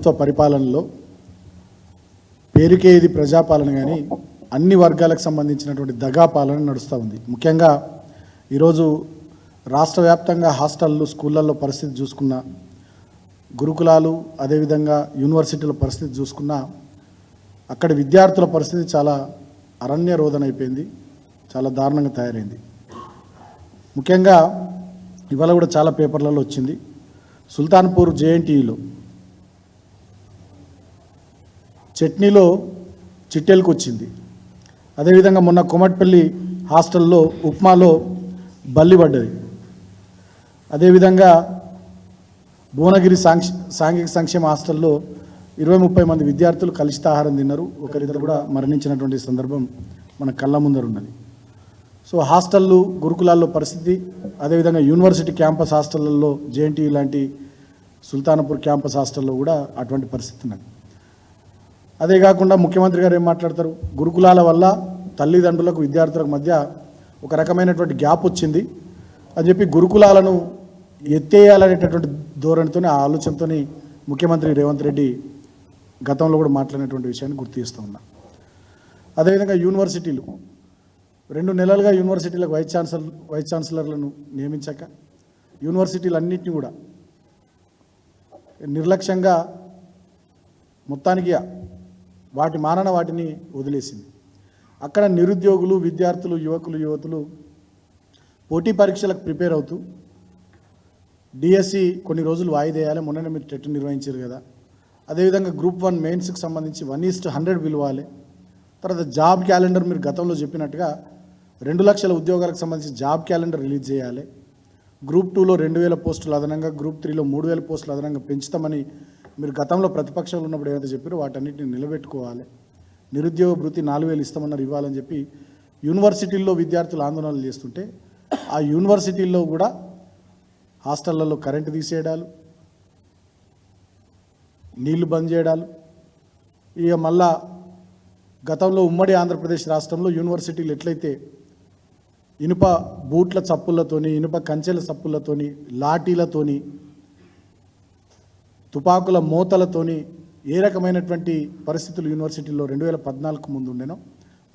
ప్రభుత్వ పరిపాలనలో పేరుకే ఇది ప్రజాపాలన కానీ అన్ని వర్గాలకు సంబంధించినటువంటి దగా పాలన నడుస్తూ ఉంది. ముఖ్యంగా ఈరోజు రాష్ట్ర వ్యాప్తంగా హాస్టళ్ళు స్కూళ్ళల్లో పరిస్థితి చూసుకున్న, గురుకులాలు అదేవిధంగా యూనివర్సిటీల పరిస్థితి చూసుకున్న, అక్కడి విద్యార్థుల పరిస్థితి చాలా అరణ్య రోదన అయిపోయింది, చాలా దారుణంగా తయారైంది. ముఖ్యంగా ఇవాళ కూడా చాలా పేపర్లలో వచ్చింది, సుల్తాన్పూర్ జేఎన్టీయూలో చట్నీలో చిట్టెలకు వచ్చింది. అదేవిధంగా మొన్న కొమట్పల్లి హాస్టల్లో ఉప్మాలో బల్లి పడ్డది. అదేవిధంగా భువనగిరి సాంఘిక సంక్షేమ హాస్టల్లో 20-30 మంది విద్యార్థులు కలుషిత ఆహారం తిన్నారు. ఒకరిద్దరు కూడా మరణించినటువంటి సందర్భం మన కళ్ళ ముందర ఉన్నది. సో హాస్టళ్ళు గురుకులాల్లో పరిస్థితి, అదేవిధంగా యూనివర్సిటీ క్యాంపస్ హాస్టళ్లలో జేఎన్టీయూ లాంటి సుల్తాన్పూర్ క్యాంపస్ హాస్టల్లో కూడా అటువంటి పరిస్థితి ఉన్నది. అదే కాకుండా ముఖ్యమంత్రి గారు ఏం మాట్లాడతారు, గురుకులాల వల్ల తల్లిదండ్రులకు విద్యార్థులకు మధ్య ఒక రకమైనటువంటి గ్యాప్ వచ్చింది అని చెప్పి గురుకులాలను ఎత్తేయాలనేటటువంటి ధోరణితో, ఆ ఆలోచనతో ముఖ్యమంత్రి రేవంత్ రెడ్డి గతంలో కూడా మాట్లాడినటువంటి విషయాన్ని గుర్తు చేస్తూ ఉన్నా. అదేవిధంగా యూనివర్సిటీలు 2 నెలలుగా యూనివర్సిటీలకు వైస్ ఛాన్సలర్లను నియమించాక యూనివర్సిటీలన్నింటినీ కూడా నిర్లక్ష్యంగా మొత్తానికి వాటి మానన వాటిని వదిలేసింది. అక్కడ నిరుద్యోగులు, విద్యార్థులు, యువతులు పోటీ పరీక్షలకు ప్రిపేర్ అవుతూ డిఎస్సి కొన్ని రోజులు వాయిదేయాలి, మొన్ననే మీరు టెట్ నిర్వహించారు కదా, అదేవిధంగా గ్రూప్ 1 మెయిన్స్కి సంబంధించి 1:100 పిలవాలి. తర్వాత జాబ్ క్యాలెండర్ మీరు గతంలో చెప్పినట్టుగా 2 లక్షల ఉద్యోగాలకు సంబంధించి జాబ్ క్యాలెండర్ రిలీజ్ చేయాలి. గ్రూప్ 2లో 2000 పోస్టులు అదనంగా, గ్రూప్ 3లో 3000 పోస్టులు అదనంగా పెంచుతామని మీరు గతంలో ప్రతిపక్షంలో ఉన్నప్పుడు ఏదైతే చెప్పారో వాటన్నిటిని నిలబెట్టుకోవాలి. నిరుద్యోగ భృతి 4000 ఇస్తామన్నారు, ఇవ్వాలని చెప్పి యూనివర్సిటీల్లో విద్యార్థులు ఆందోళనలు చేస్తుంటే ఆ యూనివర్సిటీల్లో కూడా హాస్టళ్లలో కరెంటు తీసేయడాలు, నీళ్లు బంద్ చేయడాలు. ఇక మళ్ళా గతంలో ఉమ్మడి ఆంధ్రప్రదేశ్ రాష్ట్రంలో యూనివర్సిటీలు ఎట్లయితే ఇనుప బూట్ల చప్పులతోని, ఇనుప కంచెల చప్పులతోని, లాఠీలతోని, తుపాకుల మోతలతోని ఏ రకమైనటువంటి పరిస్థితులు యూనివర్సిటీల్లో 2014కు ముందు ఉండేనో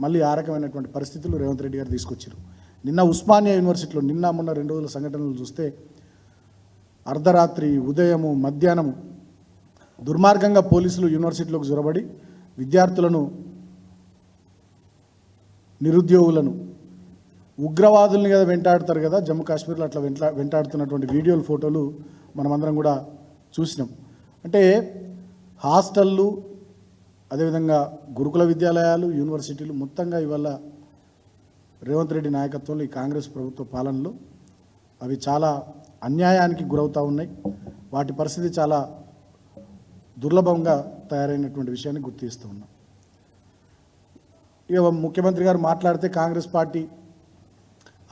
మళ్ళీ ఆ రకమైనటువంటి పరిస్థితులు రేవంత్ రెడ్డి గారు తీసుకొచ్చారు. నిన్న ఉస్మానియా యూనివర్సిటీలో మొన్న 2 రోజుల సంఘటనలు చూస్తే అర్ధరాత్రి, ఉదయము, మధ్యాహ్నము దుర్మార్గంగా పోలీసులు యూనివర్సిటీలోకి జొరబడి విద్యార్థులను, నిరుద్యోగులను, ఉగ్రవాదుల్ని కదా వెంటాడుతారు కదా జమ్మూ కాశ్మీర్లో, అట్లా వెంటాడుతున్నటువంటి వీడియోలు, ఫోటోలు మనమందరం కూడా చూసినాం. అంటే హాస్టళ్ళు, అదేవిధంగా గురుకుల విద్యాలయాలు, యూనివర్సిటీలు మొత్తంగా ఇవాళ రేవంత్ రెడ్డి నాయకత్వంలో ఈ కాంగ్రెస్ ప్రభుత్వ పాలనలో అవి చాలా అన్యాయానికి గురవుతూ ఉన్నాయి. వాటి పరిస్థితి చాలా దుర్లభంగా తయారైనటువంటి విషయాన్ని గుర్తిస్తూ ఉన్నాం. ఇక ముఖ్యమంత్రి గారు మాట్లాడితే కాంగ్రెస్ పార్టీ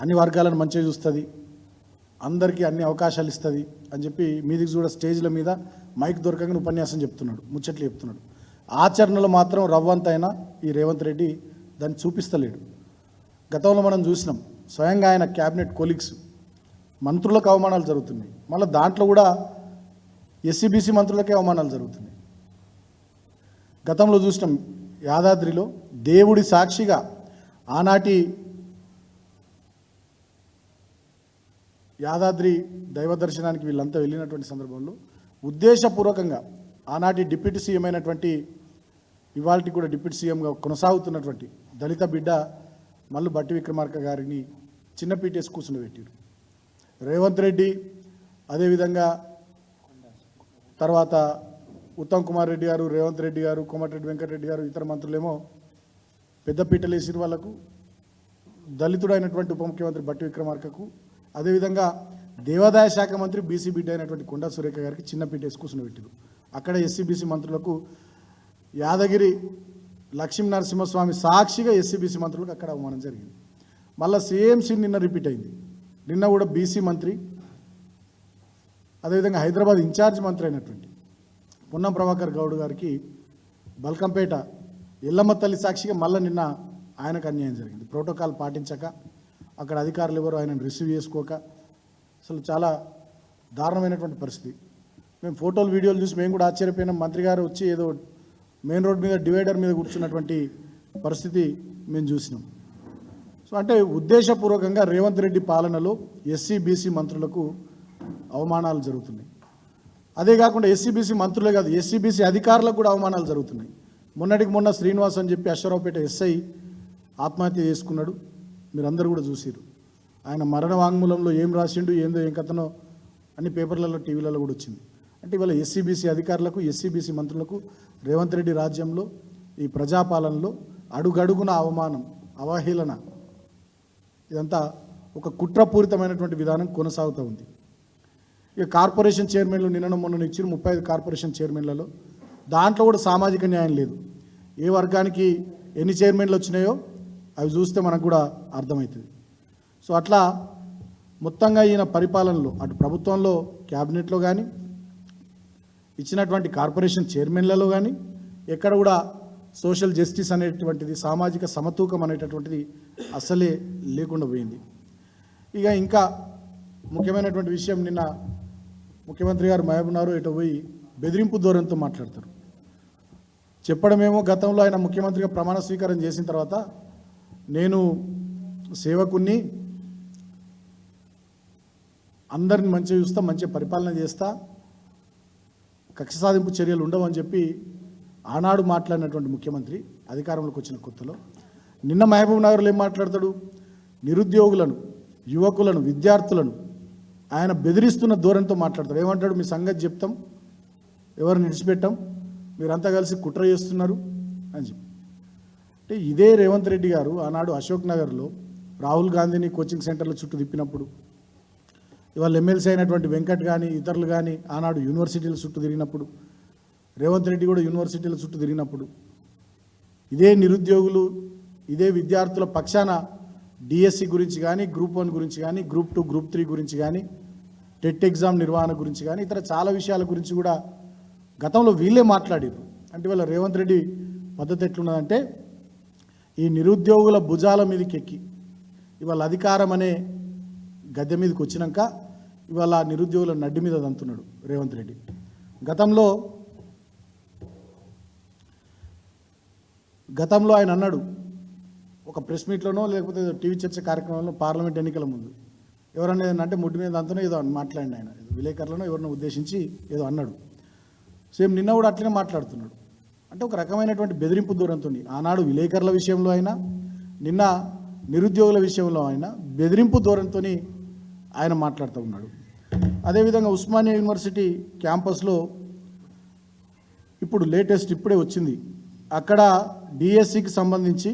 అన్ని వర్గాలను మంచిగా చూస్తుంది, అందరికీ అన్ని అవకాశాలు ఇస్తుంది అని చెప్పి మీదికి కూడా స్టేజ్ల మీద మైక్ దొరకగానే ఉపన్యాసం చెప్తున్నాడు, ముచ్చట్లు చెప్తున్నాడు. ఆచరణలో మాత్రం రవ్వంతైనా ఈ రేవంత్ రెడ్డి దాన్ని చూపిస్తలేడు. గతంలో మనం చూసినాం, స్వయంగా ఆయన క్యాబినెట్ కొలీగ్స్ మంత్రులకు అవమానాలు జరుగుతున్నాయి, మళ్ళీ దాంట్లో కూడా ఎస్సీబీసీ మంత్రులకే అవమానాలు జరుగుతున్నాయి. గతంలో చూసినాం యాదాద్రిలో దేవుడి సాక్షిగా ఆనాటి యాదాద్రి దైవ దర్శనానికి వీళ్ళంతా వెళ్ళినటువంటి సందర్భంలో ఉద్దేశపూర్వకంగా ఆనాటి డిప్యూటీ సీఎం అయినటువంటి, ఇవాళకి కూడా డిప్యూటీ సీఎంగా కొనసాగుతున్నటువంటి దళిత బిడ్డ మల్లు భట్టి విక్రమార్క గారిని చిన్న పీటేసి కూర్చుండబెట్టారు. రేవంత్ రెడ్డి, అదేవిధంగా తర్వాత ఉత్తమ్ కుమార్ రెడ్డి గారు, రేవంత్ రెడ్డి గారు, కోమటిరెడ్డి వెంకటరెడ్డి గారు, ఇతర మంత్రులేమో పెద్ద పీటలు వేసిన వాళ్ళకు, దళితుడైనటువంటి ఉప ముఖ్యమంత్రి భట్టి విక్రమార్కకు, అదేవిధంగా దేవాదాయ శాఖ మంత్రి బీసీ బిడ్డ అయినటువంటి కొండా సురేఖ గారికి చిన్న పీట వేసి కూర్చుని అక్కడ ఎస్సీబీసీ మంత్రులకు యాదగిరి లక్ష్మీ నరసింహస్వామి సాక్షిగా ఎస్సీబీసీ మంత్రులకు అక్కడ అవమానం జరిగింది. మళ్ళీ సేమ్ సీన్ నిన్న రిపీట్ అయింది. నిన్న కూడా బీసీ మంత్రి, అదేవిధంగా హైదరాబాద్ ఇన్ఛార్జ్ మంత్రి అయినటువంటి పొన్నం ప్రభాకర్ గౌడ్ గారికి బల్కంపేట ఎల్లమ్మ తల్లి సాక్షిగా మళ్ళీ నిన్న ఆయనకు అన్యాయం జరిగింది. ప్రోటోకాల్ పాటించక, అక్కడ అధికారులు ఎవరు ఆయనను రిసీవ్ చేసుకోక, అసలు చాలా దారుణమైనటువంటి పరిస్థితి. మేము ఫోటోలు వీడియోలు చూసి మేము కూడా ఆశ్చర్యపోయినాం. మంత్రి గారు వచ్చి ఏదో మెయిన్ రోడ్ మీద డివైడర్ మీద కూర్చున్నటువంటి పరిస్థితి మేము చూసినాం. సో అంటే ఉద్దేశపూర్వకంగా రేవంత్ రెడ్డి పాలనలో ఎస్సీ బీసీ మంత్రులకు అవమానాలు జరుగుతున్నాయి. అదే కాకుండా ఎస్సీ బీసీ మంత్రులే కాదు, ఎస్సీ బీసీ అధికారులకు కూడా అవమానాలు జరుగుతున్నాయి. మొన్నటికి మొన్న శ్రీనివాస్ అని చెప్పి అశ్వరావుపేట ఎస్ఐ ఆత్మహత్య చేసుకున్నాడు, మీరందరూ కూడా చూసిరు. ఆయన మరణ వాంగ్మూలంలో ఏం రాసిండు ఏందో ఏం కథనో అన్ని పేపర్లలో టీవీలలో కూడా వచ్చింది. అంటే ఇవాళ ఎస్సీ బీసీ అధికారులకు ఎస్సీ బీసీ మంత్రులకు రేవంత్ రెడ్డి రాజ్యంలో ఈ ప్రజాపాలనలో అడుగడుగున అవమానం అవహేళన ఇదంతా ఒక కుట్రపూరితమైనటువంటి విధానం కొనసాగుతూ ఉంది. ఇక కార్పొరేషన్ చైర్మన్లు నిన్న మొన్న ఇచ్చిన 35 కార్పొరేషన్ చైర్మన్లలో దాంట్లో కూడా సామాజిక న్యాయం లేదు. ఏ వర్గానికి ఎన్ని చైర్మన్లు వచ్చినాయో అవి చూస్తే మనకు కూడా అర్థమవుతుంది. సో అట్లా మొత్తంగా ఈయన పరిపాలనలో అటు ప్రభుత్వంలో క్యాబినెట్లో కానీ ఇచ్చినటువంటి కార్పొరేషన్ చైర్మన్లలో కానీ ఎక్కడ కూడా సోషల్ జస్టిస్ అనేటువంటిది సామాజిక సమతూకం అనేటటువంటిది అసలే లేకుండా పోయింది. ఇక ఇంకా ముఖ్యమైనటువంటి విషయం, నిన్న ముఖ్యమంత్రి గారు మహబూబ్నగర్ ఇటు పోయి బెదిరింపు ధోరణితో మాట్లాడతారు. చెప్పడమేమో గతంలో ఆయన ముఖ్యమంత్రిగా ప్రమాణ స్వీకారం చేసిన తర్వాత నేను సేవకుని, అందరిని మంచిగా చూస్తా, మంచిగా పరిపాలన చేస్తా, కక్ష సాధింపు చర్యలు ఉండవని చెప్పి ఆనాడు మాట్లాడినటువంటి ముఖ్యమంత్రి అధికారంలోకి వచ్చిన కొత్తలో నిన్న మహబూబ్నగర్లో ఏం మాట్లాడతాడు? నిరుద్యోగులను, యువకులను, విద్యార్థులను ఆయన బెదిరిస్తున్న ధోరణితో మాట్లాడతాడు. ఏమంటాడు? మీ సంగతి చెప్తాం, ఎవరిని విడిచిపెట్టాం, మీరంతా కలిసి కుట్ర చేస్తున్నారు అని చెప్పి. అంటే ఇదే రేవంత్ రెడ్డి గారు ఆనాడు అశోక్ నగర్లో రాహుల్ గాంధీని కోచింగ్ సెంటర్ల చుట్టూ తిప్పినప్పుడు, ఇవాళ ఎమ్మెల్సీ అయినటువంటి వెంకట్ కానీ ఇతరులు కానీ ఆనాడు యూనివర్సిటీల చుట్టూ తిరిగినప్పుడు, రేవంత్ రెడ్డి కూడా యూనివర్సిటీల చుట్టూ తిరిగినప్పుడు ఇదే నిరుద్యోగులు, ఇదే విద్యార్థుల పక్షాన డిఎస్సి గురించి కానీ, గ్రూప్ 1 గురించి కానీ, గ్రూప్ 2, గ్రూప్ 3 గురించి కానీ, టెట్ ఎగ్జామ్ నిర్వహణ గురించి కానీ, ఇతర చాలా విషయాల గురించి కూడా గతంలో వీళ్ళే మాట్లాడారు. అంటే ఇవాళ రేవంత్ రెడ్డి పద్ధతి ఎట్లున్నదంటే ఈ నిరుద్యోగుల భుజాల మీదకి ఎక్కి ఇవాళ అధికారం అనే గద్దె మీదకి వచ్చినాక ఇవాళ నిరుద్యోగుల నడ్డి మీద దంతున్నాడు రేవంత్ రెడ్డి. గతంలో ఆయన అన్నాడు ఒక ప్రెస్ మీట్లోనో లేకపోతే టీవీ చర్చ కార్యక్రమంలో పార్లమెంట్ ఎన్నికల ముందు, ఎవరన్నా ఏదంటే ముడ్డి మీద అంతనో ఏదో మాట్లాడిన ఆయన విలేకరులను ఎవరినో ఉద్దేశించి ఏదో అన్నాడు. సేమ్ నిన్న కూడా అట్లనే మాట్లాడుతున్నాడు. అంటే ఒక రకమైనటువంటి బెదిరింపు ధోరణితో ఆనాడు విలేకరుల విషయంలో అయినా, నిన్న నిరుద్యోగుల విషయంలో అయినా బెదిరింపు ధోరణితో ఆయన మాట్లాడుతూ ఉన్నాడు. అదేవిధంగా ఉస్మానియా యూనివర్సిటీ క్యాంపస్లో ఇప్పుడు లేటెస్ట్ ఇప్పుడే వచ్చింది, అక్కడ డిఎస్సికి సంబంధించి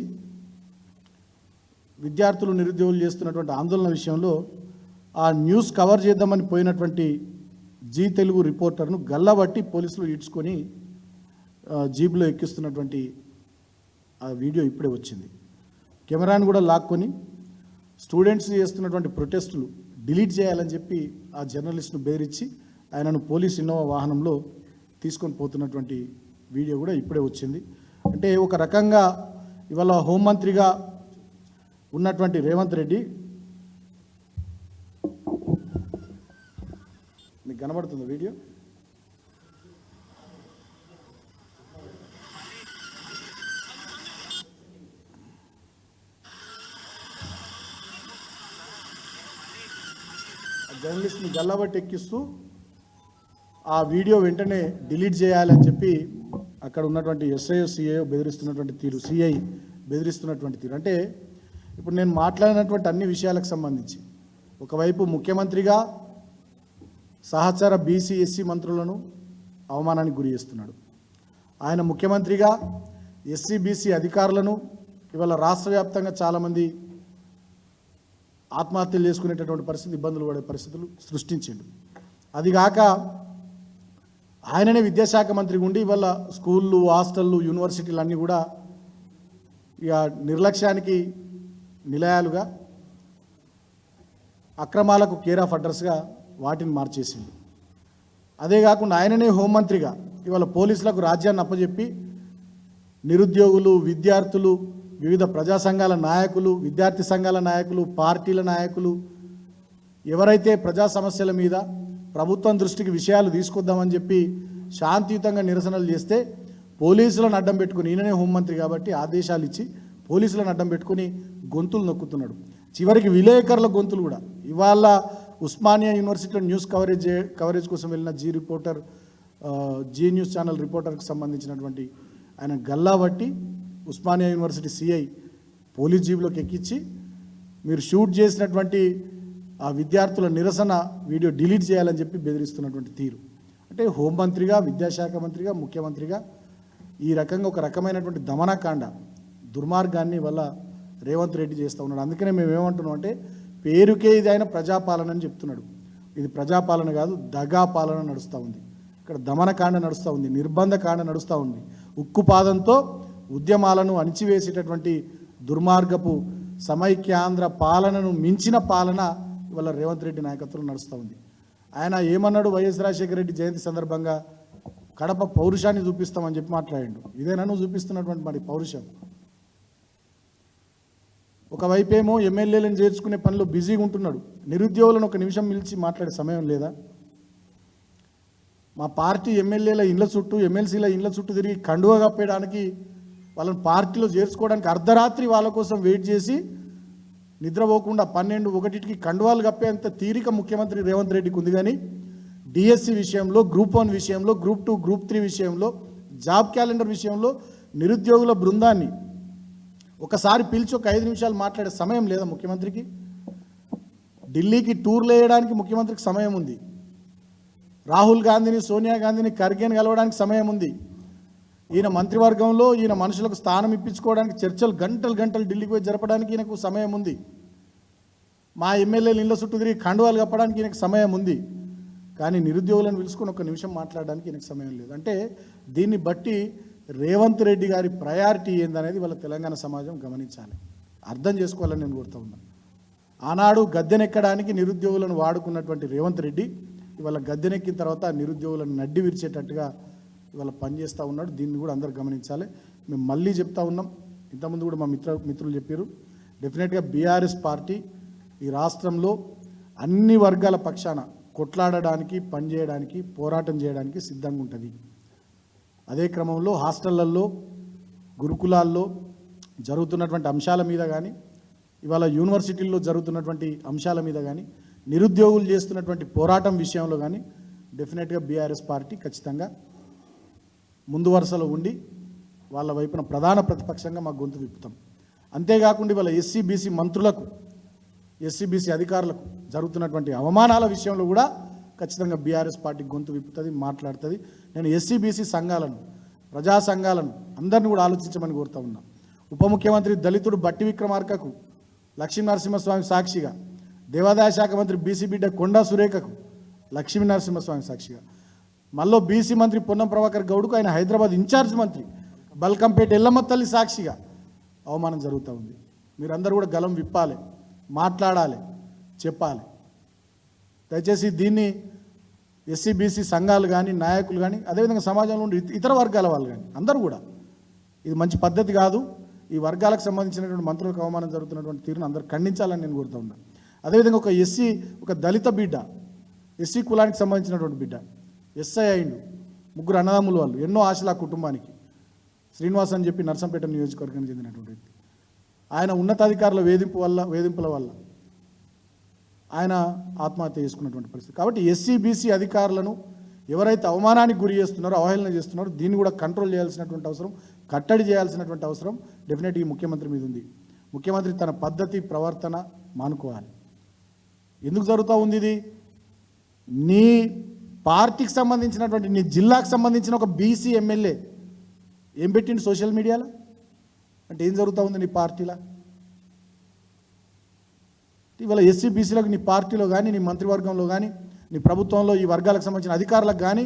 విద్యార్థులు నిరుద్యోగులు చేస్తున్నటువంటి ఆందోళన విషయంలో ఆ న్యూస్ కవర్ చేద్దామని పోయినటువంటి జీ తెలుగు రిపోర్టర్ను గల్లబట్టి పోలీసులు ఈడ్చుకొని జీబులో ఎక్కిస్తున్నటువంటి ఆ వీడియో ఇప్పుడే వచ్చింది. కెమెరాను కూడా లాక్కొని స్టూడెంట్స్ చేస్తున్నటువంటి ప్రొటెస్టులు డిలీట్ చేయాలని చెప్పి ఆ జర్నలిస్ట్ను బెదిరించి ఆయనను పోలీస్ ఇన్నోవా వాహనంలో తీసుకొని పోతున్నటువంటి వీడియో కూడా ఇప్పుడే వచ్చింది. అంటే ఒక రకంగా ఇవాళ హోంమంత్రిగా ఉన్నటువంటి రేవంత్ రెడ్డి, మీకు కనబడుతుంది వీడియో, జర్నలిస్ట్ని గల్లబట్టి ఎక్కిస్తూ ఆ వీడియో వెంటనే డిలీట్ చేయాలని చెప్పి అక్కడ ఉన్నటువంటి ఎస్ఐ సిఐ బెదిరిస్తున్నటువంటి తీరు, సిఐ బెదిరిస్తున్నటువంటి తీరు. అంటే ఇప్పుడు నేను మాట్లాడినటువంటి అన్ని విషయాలకు సంబంధించి ఒకవైపు ముఖ్యమంత్రిగా సహచర బీసీ ఎస్సీ మంత్రులను అవమానానికి గురి చేస్తున్నాడు. ఆయన ముఖ్యమంత్రిగా ఎస్సీ బీసీ అధికారులను ఇవాళ రాష్ట్ర వ్యాప్తంగా చాలామంది ఆత్మహత్యలు చేసుకునేటటువంటి పరిస్థితి, ఇబ్బందులు పడే పరిస్థితులు సృష్టించిండు. అదిగాక ఆయననే విద్యాశాఖ మంత్రి ఉండి ఇవాళ స్కూళ్ళు, హాస్టళ్ళు, యూనివర్సిటీలు అన్నీ కూడా ఇక నిర్లక్ష్యానికి నిలయాలుగా, అక్రమాలకు కేర్ ఆఫ్ అడ్రస్గా వాటిని మార్చేసింది. అదే కాకుండా ఆయననే హోంమంత్రిగా ఇవాళ పోలీసులకు రాజ్యాన్ని అప్పచెప్పి నిరుద్యోగులు, విద్యార్థులు, వివిధ ప్రజా సంఘాల నాయకులు, విద్యార్థి సంఘాల నాయకులు, పార్టీల నాయకులు ఎవరైతే ప్రజా సమస్యల మీద ప్రభుత్వం దృష్టికి విషయాలు తీసుకొద్దామని చెప్పి శాంతియుతంగా నిరసనలు చేస్తే పోలీసులను అడ్డం పెట్టుకుని, ఈయననే హోంమంత్రి కాబట్టి ఆదేశాలు ఇచ్చి పోలీసులను అడ్డం పెట్టుకుని గొంతులు నొక్కుతున్నాడు. చివరికి విలేకరుల గొంతులు కూడా ఇవాళ ఉస్మానియా యూనివర్సిటీలో న్యూస్ కవరేజ్ కోసం వెళ్ళిన జీ న్యూస్ ఛానల్ రిపోర్టర్కి సంబంధించినటువంటి ఆయన గల్లాబట్టి ఉస్మానియా యూనివర్సిటీ సిఐ పోలీస్ జీబులోకి ఎక్కించి మీరు షూట్ చేసినటువంటి ఆ విద్యార్థుల నిరసన వీడియో డిలీట్ చేయాలని చెప్పి బెదిరిస్తున్నటువంటి తీరు. అంటే హోంమంత్రిగా, విద్యాశాఖ మంత్రిగా, ముఖ్యమంత్రిగా ఈ రకంగా ఒక రకమైనటువంటి దమనకాండ, దుర్మార్గాన్ని వల్ల రేవంత్ రెడ్డి చేస్తూ ఉన్నాడు. అందుకనే మేము ఏమంటున్నాం అంటే పేరుకే ఇది ఆయన ప్రజాపాలన అని చెప్తున్నాడు. ఇది ప్రజాపాలన కాదు, దగా పాలన నడుస్తూ ఉంది. ఇక్కడ దమనకాండ నడుస్తూ ఉంది, నిర్బంధకాండ నడుస్తూ ఉంది. ఉక్కుపాదంతో ఉద్యమాలను అణిచివేసేటటువంటి దుర్మార్గపు సమైక్యాంధ్ర పాలనను మించిన పాలన ఇవాళ రేవంత్ రెడ్డి నాయకత్వం నడుస్తూ ఉంది. ఆయన ఏమన్నాడు, వైఎస్ రాజశేఖర రెడ్డి జయంతి సందర్భంగా కడప పౌరుషాన్ని చూపిస్తామని చెప్పి మాట్లాడాడు. ఇదేనా నువ్వు చూపిస్తున్నటువంటి మరి పౌరుషం? ఒకవైపేమో ఎమ్మెల్యేలను చేర్చుకునే పనిలో బిజీగా ఉంటున్నాడు. నిరుద్యోగులను ఒక నిమిషం పిలిచి మాట్లాడే సమయం లేదా? మా పార్టీ ఎమ్మెల్యేల ఇళ్ల చుట్టూ, ఎమ్మెల్సీల ఇళ్ల చుట్టూ తిరిగి కండువ కప్పేయడానికి, వాళ్ళని పార్టీలో చేర్చుకోవడానికి అర్ధరాత్రి వాళ్ళ కోసం వెయిట్ చేసి నిద్రపోకుండా 12-1కి కండువాలు కప్పేంత తీరిక ముఖ్యమంత్రి రేవంత్ రెడ్డికి ఉంది. కానీ డిఎస్సి విషయంలో, గ్రూప్ 1 విషయంలో, గ్రూప్ 2, గ్రూప్ 3 విషయంలో, జాబ్ క్యాలెండర్ విషయంలో నిరుద్యోగుల బృందాన్ని ఒకసారి పిలిచి ఒక 5 నిమిషాలు మాట్లాడే సమయం లేదా ముఖ్యమంత్రికి? ఢిల్లీకి టూర్లు వేయడానికి ముఖ్యమంత్రికి సమయం ఉంది. రాహుల్ గాంధీని, సోనియా గాంధీని, ఖర్గేని కలవడానికి సమయం ఉంది. ఈయన మంత్రివర్గంలో ఈయన మనుషులకు స్థానం ఇప్పించుకోవడానికి చర్చలు గంటలు ఢిల్లీకి పోయి జరపడానికి ఈయనకు సమయం ఉంది. మా ఎమ్మెల్యేలు ఇళ్ళ చుట్టూ తిరిగి కండువాలు కప్పడానికి ఈయనకు సమయం ఉంది. కానీ నిరుద్యోగులను పిలుచుకొని ఒక నిమిషం మాట్లాడడానికి ఈయనకు సమయం లేదు. అంటే దీన్ని బట్టి రేవంత్ రెడ్డి గారి ప్రయారిటీ ఏందనేది వాళ్ళ తెలంగాణ సమాజం గమనించాలి, అర్థం చేసుకోవాలని నేను కోరుతా ఉన్నాను. ఆనాడు గద్దెనెక్కడానికి నిరుద్యోగులను వాడుకున్నటువంటి రేవంత్ రెడ్డి ఇవాళ గద్దెనెక్కిన తర్వాత నిరుద్యోగులను నడ్డి విరిచేటట్టుగా ఇవాళ పనిచేస్తూ ఉన్నాడు. దీన్ని కూడా అందరూ గమనించాలి. మేము మళ్ళీ చెప్తా ఉన్నాం, ఇంతకుముందు కూడా మా మిత్రులు చెప్పారు, డెఫినెట్గా బీఆర్ఎస్ పార్టీ ఈ రాష్ట్రంలో అన్ని వర్గాల పక్షాన కొట్లాడడానికి, పనిచేయడానికి, పోరాటం చేయడానికి సిద్ధంగా ఉంటుంది. అదే క్రమంలో హాస్టళ్లలో, గురుకులాల్లో జరుగుతున్నటువంటి అంశాల మీద కానీ, ఇవాళ యూనివర్సిటీల్లో జరుగుతున్నటువంటి అంశాల మీద కానీ, నిరుద్యోగులు చేస్తున్నటువంటి పోరాటం విషయంలో కానీ డెఫినెట్గా బీఆర్ఎస్ పార్టీ ఖచ్చితంగా ముందు వరుసలో ఉండి వాళ్ళ వైపున ప్రధాన ప్రతిపక్షంగా మా గొంతు విప్పుతాం. అంతేకాకుండా ఇవాళ ఎస్సీ బీసీ మంత్రులకు, ఎస్సీ బీసీ అధికారులకు జరుగుతున్నటువంటి అవమానాల విషయంలో కూడా ఖచ్చితంగా బీఆర్ఎస్ పార్టీ గొంతు విప్పుతుంది, మాట్లాడుతుంది. నేను ఎస్సీ బీసీ సంఘాలను, ప్రజా సంఘాలను అందరినీ కూడా ఆలోచించమని కోరుతా ఉన్నా. ఉప ముఖ్యమంత్రి దళితుడు బట్టి విక్రమార్కకు, లక్ష్మీ నరసింహస్వామి సాక్షిగా, దేవాదాయ శాఖ మంత్రి బీసీ బిడ్డ కొండా సురేఖకు, లక్ష్మీ నరసింహస్వామి సాక్షిగా, మళ్ళీ బీసీ మంత్రి పొన్నం ప్రభాకర్ గౌడ్కు, ఆయన హైదరాబాద్ ఇన్ఛార్జ్ మంత్రి బల్కంపేట ఎల్లమ్మ తల్లి సాక్షిగా అవమానం జరుగుతూ ఉంది. మీరందరూ కూడా గలం విప్పాలి, మాట్లాడాలి, చెప్పాలి. దయచేసి దీన్ని ఎస్సీ బీసీ సంఘాలు కానీ, నాయకులు కానీ, అదేవిధంగా సమాజంలో ఉండే ఇతర వర్గాల వాళ్ళు కానీ అందరూ కూడా ఇది మంచి పద్ధతి కాదు. ఈ వర్గాలకు సంబంధించినటువంటి మంత్రులకు అవమానం జరుగుతున్నటువంటి తీరును అందరూ ఖండించాలని నేను కోరుతా ఉన్నాను. అదేవిధంగా ఒక దళిత బిడ్డ, ఎస్సీ కులానికి సంబంధించినటువంటి బిడ్డ ఎస్ఐ అయిండు, 3 అన్నదమ్ములు వాళ్ళు, ఎన్నో ఆశలు ఆ కుటుంబానికి. శ్రీనివాస్ అని చెప్పి నర్సంపేట నియోజకవర్గానికి చెందినటువంటి వ్యక్తి. ఆయన ఉన్నతాధికారుల వేధింపుల వల్ల ఆయన ఆత్మహత్య చేసుకున్నటువంటి పరిస్థితి. కాబట్టి ఎస్సీ బీసీ అధికారులను ఎవరైతే అవమానానికి గురి చేస్తున్నారో, అవహేళన చేస్తున్నారో దీన్ని కూడా కంట్రోల్ చేయాల్సినటువంటి అవసరం, కట్టడి చేయాల్సినటువంటి అవసరం డెఫినెట్గా ఈ ముఖ్యమంత్రి మీద ఉంది. ముఖ్యమంత్రి తన పద్ధతి, ప్రవర్తన మానుకోవాలి. ఎందుకు జరుగుతూ ఉంది ఇది? నీ పార్టీకి సంబంధించినటువంటి, నీ జిల్లాకు సంబంధించిన ఒక బీసీ ఎమ్మెల్యే ఏం పెట్టిండు సోషల్ మీడియాలో? అంటే ఏం జరుగుతూ ఉంది నీ పార్టీలో? ఇవాళ ఎస్సీ బీసీలకు నీ పార్టీలో కానీ, నీ మంత్రివర్గంలో కానీ, నీ ప్రభుత్వంలో ఈ వర్గాలకు సంబంధించిన అధికారులకు కానీ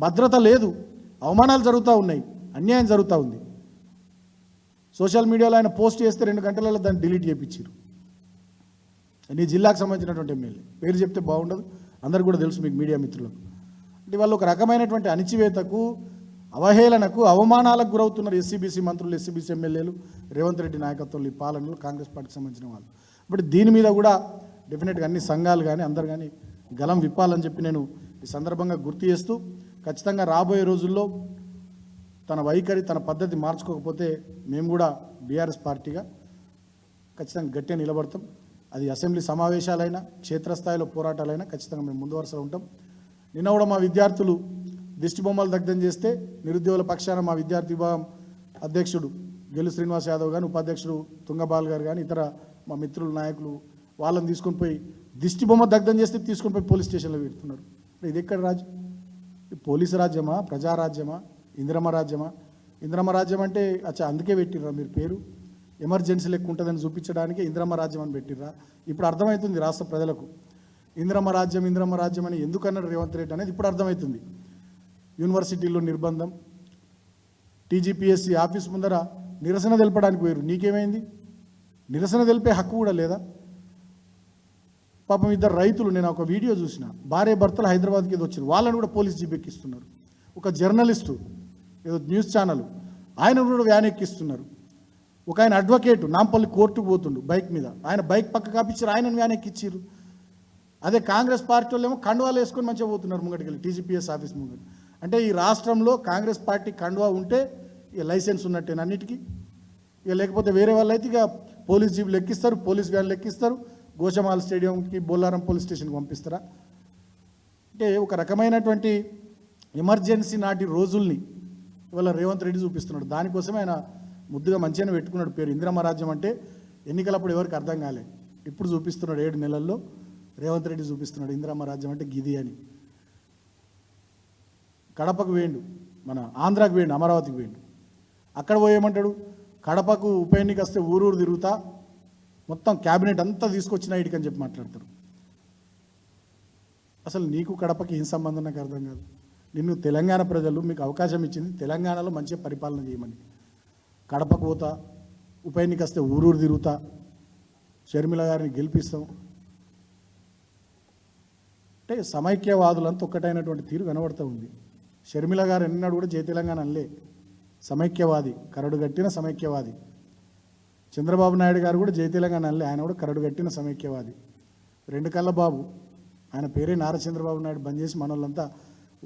భద్రత లేదు. అవమానాలు జరుగుతూ ఉన్నాయి, అన్యాయం జరుగుతూ ఉంది. సోషల్ మీడియాలో ఆయన పోస్ట్ చేస్తే 2 గంటలలో దాన్ని డిలీట్ చేయించారు. నీ జిల్లాకు సంబంధించినటువంటి ఎమ్మెల్యే పేరు చెప్తే బాగుండదు, అందరు కూడా తెలుసు మీకు మీడియా మిత్రులకు. అంటే వాళ్ళు ఒక రకమైనటువంటి అణిచివేతకు, అవహేళనకు, అవమానాలకు గురవుతున్నారు ఎస్సీ బీసీ మంత్రులు, ఎస్సీ బీసీ ఎమ్మెల్యేలు, రేవంత్ రెడ్డి నాయకత్వంలో ఈ పాలనలో కాంగ్రెస్ పార్టీకి సంబంధించిన వాళ్ళు. ఇప్పుడు దీని మీద కూడా డెఫినెట్గా అన్ని సంఘాలు కానీ అందరు కానీ గలం విప్పాలని చెప్పి నేను ఈ సందర్భంగా గుర్తు చేస్తూ, ఖచ్చితంగా రాబోయే రోజుల్లో తన వైఖరి తన పద్ధతి మార్చుకోకపోతే మేము కూడా బీఆర్ఎస్ పార్టీగా ఖచ్చితంగా గట్టిగా నిలబడతాం. అది అసెంబ్లీ సమావేశాలైనా క్షేత్రస్థాయిలో పోరాటాలైనా ఖచ్చితంగా మేము ముందు వరుసలో ఉంటాం. నిన్న కూడా మా విద్యార్థులు దిష్టి బొమ్మలు దగ్ధం చేస్తే నిరుద్యోగుల పక్షాన మా విద్యార్థి విభాగం అధ్యక్షుడు గెలు శ్రీనివాస్ యాదవ్ కానీ, ఉపాధ్యక్షుడు తుంగబాల్ గారు కానీ, ఇతర మా మిత్రులు నాయకులు వాళ్ళని తీసుకొని పోయి దిష్టి బొమ్మ దగ్ధం చేస్తే తీసుకొని పోయి పోలీస్ స్టేషన్లో పెడుతున్నారు. ఇది ఎక్కడ రాజ్యం? పోలీసు రాజ్యమా, ప్రజారాజ్యమా, ఇందిరమ్మ రాజ్యమా? ఇందిరమ్మ రాజ్యం అంటే అచ్చా అందుకే పెట్టిర్రా మీరు పేరు? ఎమర్జెన్సీ లెక్క ఉంటుందని చూపించడానికి ఇందిరమ్మ రాజ్యం అని పెట్టిర్రా? ఇప్పుడు అర్థమవుతుంది రాష్ట్ర ప్రజలకు ఇందిరమ్మ రాజ్యం అని ఎందుకన్నాడు రేవంత్ రెడ్డి అనేది ఇప్పుడు అర్థమవుతుంది. యూనివర్సిటీల్లో నిర్బంధం, టీజీపీఎస్సీ ఆఫీస్ ముందర నిరసన తెలపడానికి పోయారు. నీకేమైంది? నిరసన తెలిపే హక్కు కూడా లేదా? పాపం ఇద్దరు రైతులు, నేను ఒక వీడియో చూసిన, భార్య భర్తలు హైదరాబాద్కి ఏదో వచ్చారు, వాళ్ళని కూడా పోలీస్ జీప్ ఎక్కిస్తున్నారు. ఒక జర్నలిస్టు ఏదో న్యూస్ ఛానల్ ఆయన కూడా వ్యాన్ ఎక్కిస్తున్నారు. ఒక ఆయన అడ్వకేటు నాంపల్లి కోర్టుకు పోతుండు బైక్ మీద, ఆయన బైక్ పక్క కాపించారు, ఆయనను వ్యాన్ ఎక్కిచ్చారు. అదే కాంగ్రెస్ పార్టీ వాళ్ళు ఏమో కండువాలు వేసుకొని మంచిగా పోతున్నారు ముంగటికి వెళ్ళి టీజీపీఎస్ ఆఫీస్ ముంగటి. అంటే ఈ రాష్ట్రంలో కాంగ్రెస్ పార్టీ కండువా ఉంటే ఇక లైసెన్స్ ఉన్నట్టేనా అన్నిటికీ? ఇక లేకపోతే వేరే వాళ్ళు అయితే ఇక పోలీస్ జీబులు ఎక్కిస్తారు, పోలీస్ వ్యాన్లు ఎక్కిస్తారు, గోషమాల్ స్టేడియంకి బొల్లారం పోలీస్ స్టేషన్కి పంపిస్తారా? అంటే ఒక రకమైనటువంటి ఎమర్జెన్సీ నాటి రోజుల్ని ఇవాళ రేవంత్ రెడ్డి చూపిస్తున్నాడు. దానికోసమే ఆయన ముద్దుగా మంచిగానే పెట్టుకున్నాడు పేరు ఇందిరమ్మ రాజ్యం. అంటే ఎన్నికలప్పుడు ఎవరికి అర్థం కాలే, ఇప్పుడు చూపిస్తున్నాడు 7 నెలల్లో రేవంత్ రెడ్డి చూపిస్తున్నాడు ఇందిరమ్మ రాజ్యం అంటే గిది అని. కడపకు వేయండు, మన ఆంధ్రాకు వేయండు, అమరావతికి వేయండు. అక్కడ పోయేమంటాడు, కడపకు ఉప ఎన్నిక వస్తే ఊరూరు తిరుగుతా, మొత్తం క్యాబినెట్ అంతా తీసుకొచ్చిన ఇటుకని అని చెప్పి మాట్లాడతారు. అసలు నీకు కడపకి ఏం సంబంధం నాకు అర్థం కాదు. నిన్ను తెలంగాణ ప్రజలు మీకు అవకాశం ఇచ్చింది తెలంగాణలో మంచిగా పరిపాలన చేయమని. కడపకు పోతా, ఉప ఎన్నిక వస్తే ఊరూరు తిరుగుతా, షర్మిల గారిని గెలిపిస్తాం అంటే సమైక్యవాదులంతా ఒక్కటైనటువంటి తీరు కనబడుతూ ఉంది. షర్మిల గారు ఎన్నడూ కూడా జై తెలంగాణ అనలే, సమైక్యవాది, కరడు గట్టిన సమైక్యవాది. చంద్రబాబు నాయుడు గారు కూడా జై తెలంగాణ అనలే, ఆయన కూడా కరడు గట్టిన సమైక్యవాది. 2 కళ్ళ బాబు, ఆయన పేరే నారా చంద్రబాబు నాయుడు బంద్ చేసి మన వాళ్ళంతా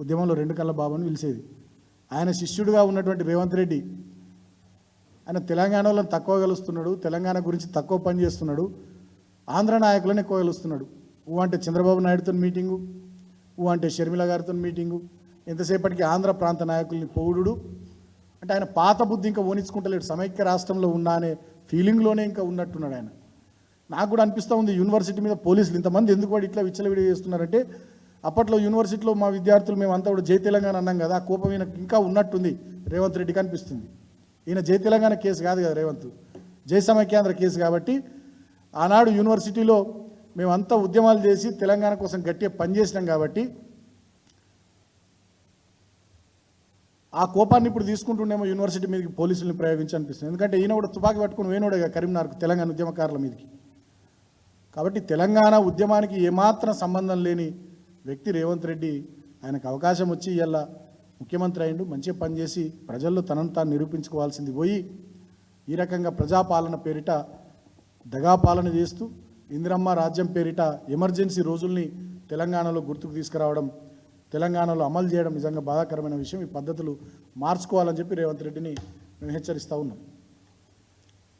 ఉద్యమంలో 2 కళ్ళ బాబు అని పిలిచేది. ఆయన శిష్యుడిగా ఉన్నటువంటి రేవంత్ రెడ్డి ఆయన తెలంగాణ వాళ్ళని తక్కువ కలుస్తున్నాడు, తెలంగాణ గురించి తక్కువ పని చేస్తున్నాడు, ఆంధ్ర నాయకులను ఎక్కువ కలుస్తున్నాడు. అంటే చంద్రబాబు నాయుడుతో మీటింగు, అంటే షర్మిల గారితో మీటింగు, ఎంతసేపటికి ఆంధ్ర ప్రాంత నాయకుల్ని పొగుడు. అంటే ఆయన పాత బుద్ధి ఇంకా ఓనించుకుంటలేడు, సమైక్య రాష్ట్రంలో ఉన్నా అనే ఫీలింగ్లోనే ఇంకా ఉన్నట్టున్నాడు ఆయన. నాకు కూడా అనిపిస్తూ ఉంది యూనివర్సిటీ మీద పోలీసులు ఇంతమంది ఎందుకు వాడు ఇట్లా విచ్చలవిడి చేస్తున్నారంటే, అప్పట్లో యూనివర్సిటీలో మా విద్యార్థులు మేమంతా కూడా జై తెలంగాణ అన్నాం కదా, ఆ కోపం ఈయనకు ఇంకా ఉన్నట్టుంది రేవంత్ రెడ్డికి అనిపిస్తుంది. ఈయన జై తెలంగాణ కేసు కాదు కదా రేవంత్, జై సమైక్యాంధ్ర కేసు. కాబట్టి ఆనాడు యూనివర్సిటీలో మేమంతా ఉద్యమాలు చేసి తెలంగాణ కోసం గట్టిగా పనిచేసినాం కాబట్టి ఆ కోపాన్ని ఇప్పుడు తీసుకుంటుండేమో యూనివర్సిటీ మీదకి పోలీసుల్ని ప్రయోగించి అనిపిస్తుంది. ఎందుకంటే ఈయన కూడా తుపాకీ పట్టుకుని వేయనోడేగా కరీంనగర్కు తెలంగాణ ఉద్యమకారుల మీదకి. కాబట్టి తెలంగాణ ఉద్యమానికి ఏమాత్రం సంబంధం లేని వ్యక్తి రేవంత్ రెడ్డి. ఆయనకు అవకాశం వచ్చి ఇవాళ ముఖ్యమంత్రి అయిండు, మంచిగా పనిచేసి ప్రజల్లో తనను తాను నిరూపించుకోవాల్సింది పోయి ఈ రకంగా ప్రజాపాలన పేరిట దగాపాలన చేస్తూ ఇందిరమ్మ రాజ్యం పేరిట ఎమర్జెన్సీ రోజుల్ని తెలంగాణలో గుర్తుకు తీసుకురావడం, తెలంగాణలో అమలు చేయడం నిజంగా బాధాకరమైన విషయం. ఈ పద్ధతులు మార్చుకోవాలని చెప్పి రేవంత్ రెడ్డిని మేము హెచ్చరిస్తూ ఉన్నాం.